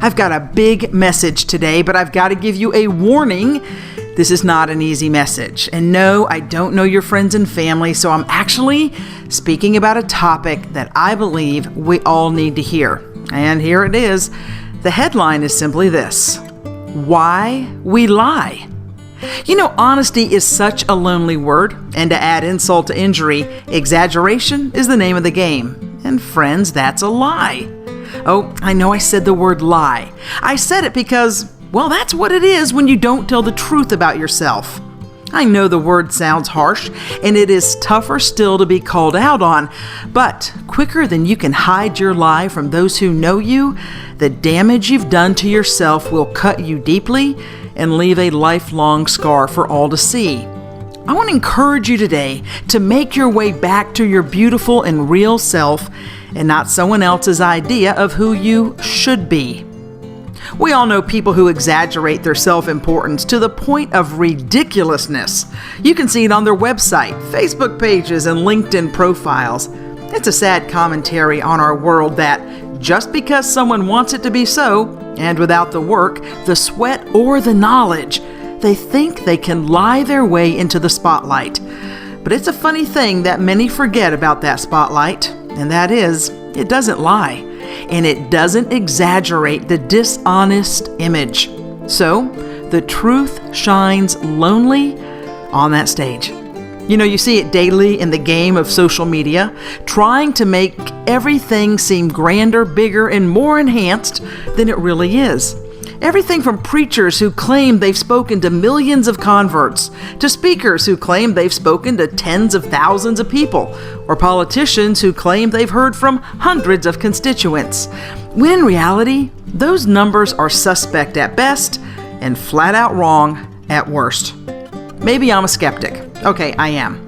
I've got a big message today, but I've got to give you a warning. This is not an easy message. And no, I don't know your friends and family, so I'm actually speaking about a topic that I believe we all need to hear. And here it is. The headline is simply this: why we lie. You know, honesty is such a lonely word, and to add insult to injury, exaggeration is the name of the game. And friends, that's a lie. Oh, I know I said the word lie. I said it because, well, that's what it is when you don't tell the truth about yourself. I know the word sounds harsh, and it is tougher still to be called out on, but quicker than you can hide your lie from those who know you, the damage you've done to yourself will cut you deeply and leave a lifelong scar for all to see. I want to encourage you today to make your way back to your beautiful and real self and not someone else's idea of who you should be. We all know people who exaggerate their self-importance to the point of ridiculousness. You can see it on their website, Facebook pages, and LinkedIn profiles. It's a sad commentary on our world that just because someone wants it to be so, and without the work, the sweat, or the knowledge, they think they can lie their way into the spotlight. But it's a funny thing that many forget about that spotlight, and that is, it doesn't lie, and it doesn't exaggerate the dishonest image. So, the truth shines lonely on that stage. You know, you see it daily in the game of social media, trying to make everything seem grander, bigger, and more enhanced than it really is. Everything from preachers who claim they've spoken to millions of converts, to speakers who claim they've spoken to tens of thousands of people, or politicians who claim they've heard from hundreds of constituents, when in reality, those numbers are suspect at best and flat out wrong at worst. Maybe I'm a skeptic. Okay, I am.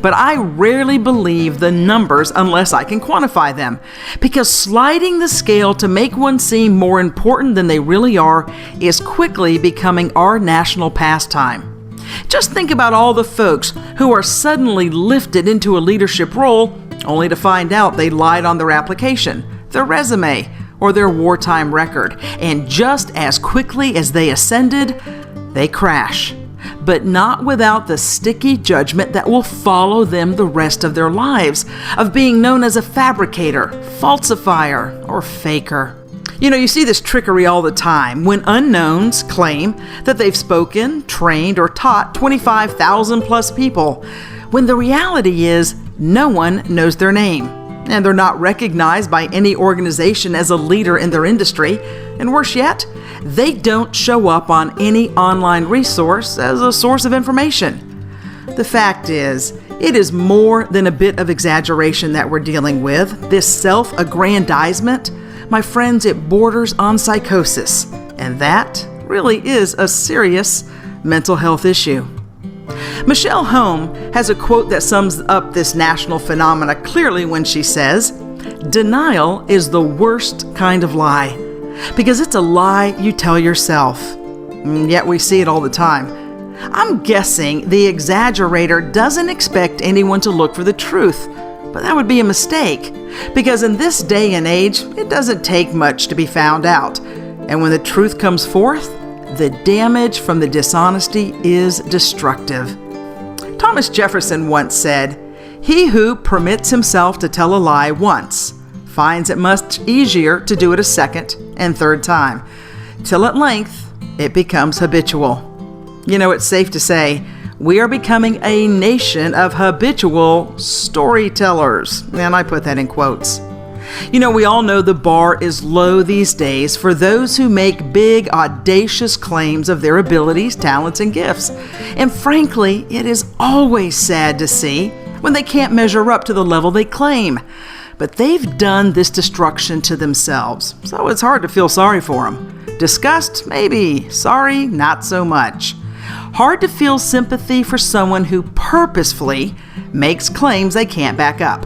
But I rarely believe the numbers unless I can quantify them, because sliding the scale to make one seem more important than they really are is quickly becoming our national pastime. Just think about all the folks who are suddenly lifted into a leadership role only to find out they lied on their application, their resume, or their wartime record, and just as quickly as they ascended, they crash. But not without the sticky judgment that will follow them the rest of their lives, of being known as a fabricator, falsifier, or faker. You know, you see this trickery all the time when unknowns claim that they've spoken, trained, or taught 25,000 plus people, when the reality is no one knows their name, and they're not recognized by any organization as a leader in their industry, and worse yet, they don't show up on any online resource as a source of information. The fact is, it is more than a bit of exaggeration that we're dealing with. This self-aggrandizement, my friends, it borders on psychosis, and that really is a serious mental health issue. Michelle Holm has a quote that sums up this national phenomena clearly when she says, "Denial is the worst kind of lie, because it's a lie you tell yourself." Yet we see it all the time. I'm guessing the exaggerator doesn't expect anyone to look for the truth, but that would be a mistake, because in this day and age, it doesn't take much to be found out. And when the truth comes forth, the damage from the dishonesty is destructive. Thomas Jefferson once said, "He who permits himself to tell a lie once finds it much easier to do it a second and third time, till at length it becomes habitual." You know, it's safe to say we are becoming a nation of habitual storytellers, and I put that in quotes. You know, we all know the bar is low these days for those who make big, audacious claims of their abilities, talents, and gifts. And frankly, it is always sad to see when they can't measure up to the level they claim. But they've done this destruction to themselves, so it's hard to feel sorry for them. Disgust? Maybe. Sorry? Not so much. Hard to feel sympathy for someone who purposefully makes claims they can't back up.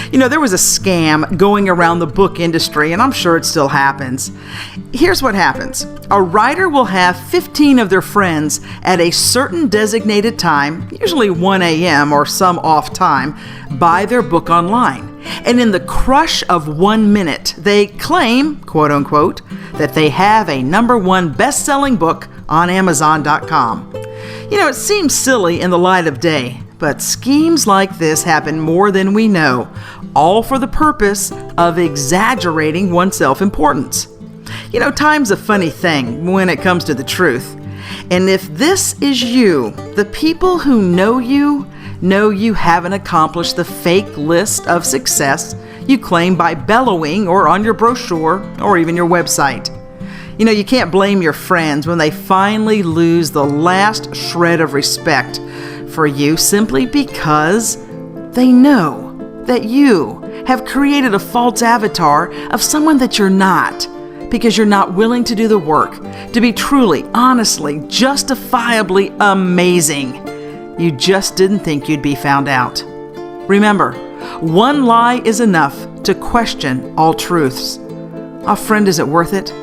You know, there was a scam going around the book industry, and I'm sure it still happens. Here's what happens. A writer will have 15 of their friends at a certain designated time, usually 1 a.m. or some off time, buy their book online. And in the crush of 1 minute, they claim, quote unquote, that they have a #1 best-selling book on Amazon.com. It seems silly in the light of day, but schemes like this happen more than we know, all for the purpose of exaggerating one's self-importance. Time's a funny thing when it comes to the truth. And if this is you, the people who know you haven't accomplished the fake list of success you claim by bellowing or on your brochure or even your website. You can't blame your friends when they finally lose the last shred of respect for you simply because they know that you have created a false avatar of someone that you're not, because you're not willing to do the work to be truly, honestly, justifiably amazing. You just didn't think you'd be found out. Remember, one lie is enough to question all truths. Friend, is it worth it?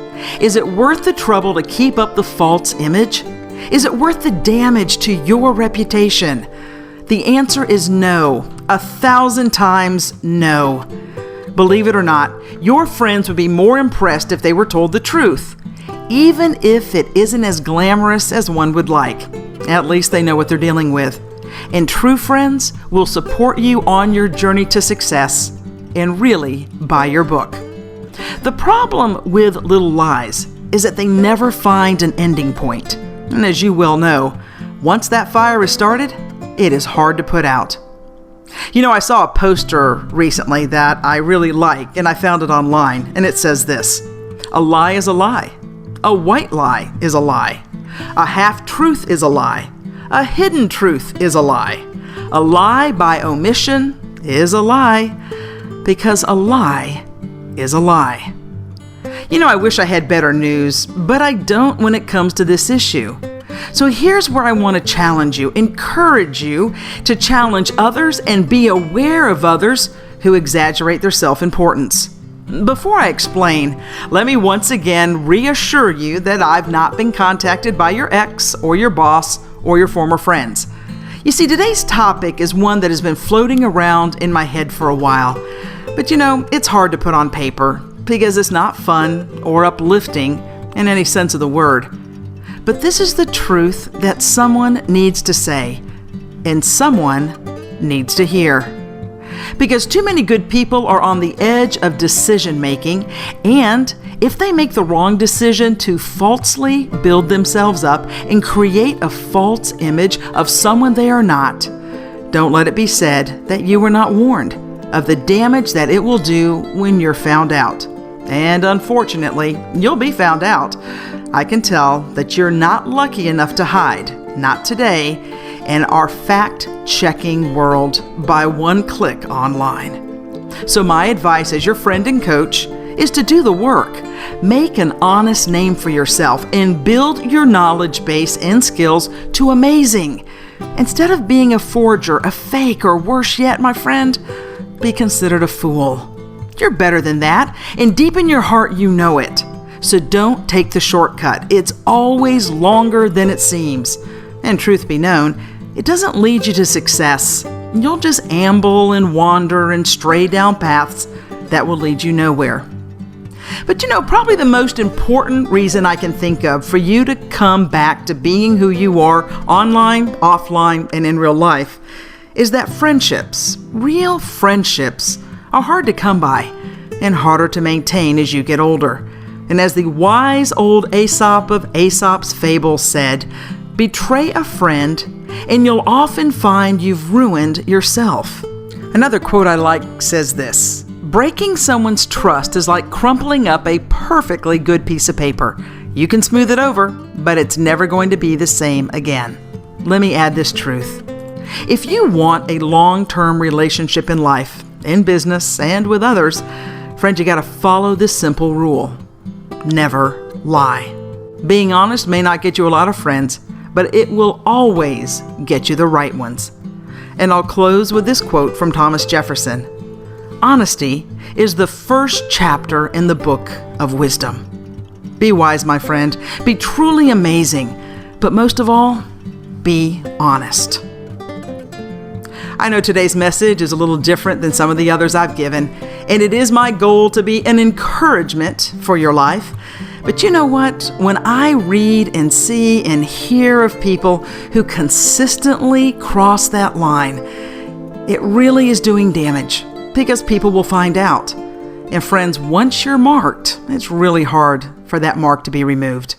Is it worth the trouble to keep up the false image? Is it worth the damage to your reputation? The answer is no, 1,000 times no. Believe it or not, your friends would be more impressed if they were told the truth, even if it isn't as glamorous as one would like. At least they know what they're dealing with. And true friends will support you on your journey to success and really buy your book. The problem with little lies is that they never find an ending point. And as you well know, once that fire is started, it is hard to put out. I saw a poster recently that I really like, and I found it online, and it says this: a lie is a lie. A white lie is a lie. A half-truth is a lie. A hidden truth is a lie. A lie by omission is a lie, because a lie is a lie. I wish I had better news, but I don't when it comes to this issue. So here's where I want to challenge you, encourage you to challenge others and be aware of others who exaggerate their self-importance. Before I explain, let me once again reassure you that I've not been contacted by your ex or your boss or your former friends. You see, today's topic is one that has been floating around in my head for a while. But it's hard to put on paper because it's not fun or uplifting in any sense of the word. But this is the truth that someone needs to say and someone needs to hear. Because too many good people are on the edge of decision making, and if they make the wrong decision to falsely build themselves up and create a false image of someone they are not, don't let it be said that you were not warned of the damage that it will do when you're found out. And unfortunately, you'll be found out. I can tell that you're not lucky enough to hide, not today, in our fact-checking world by one click online. So my advice as your friend and coach is to do the work. Make an honest name for yourself and build your knowledge base and skills to amazing. Instead of being a forger, a fake, or worse yet, my friend, be considered a fool. You're better than that, and deep in your heart you know it. So don't take the shortcut. It's always longer than it seems. And truth be known, it doesn't lead you to success. You'll just amble and wander and stray down paths that will lead you nowhere. But probably the most important reason I can think of for you to come back to being who you are online, offline, and in real life is that friendships, real friendships, are hard to come by and harder to maintain as you get older. And as the wise old Aesop of Aesop's fables said, betray a friend and you'll often find you've ruined yourself. Another quote I like says this: breaking someone's trust is like crumpling up a perfectly good piece of paper. You can smooth it over, but it's never going to be the same again. Let me add this truth. If you want a long-term relationship in life, in business, and with others, friend, you got to follow this simple rule. Never lie. Being honest may not get you a lot of friends, but it will always get you the right ones. And I'll close with this quote from Thomas Jefferson: honesty is the first chapter in the book of wisdom. Be wise, my friend. Be truly amazing. But most of all, be honest. I know today's message is a little different than some of the others I've given, and it is my goal to be an encouragement for your life. But you know what? When I read and see and hear of people who consistently cross that line, it really is doing damage because people will find out. And friends, once you're marked, it's really hard for that mark to be removed.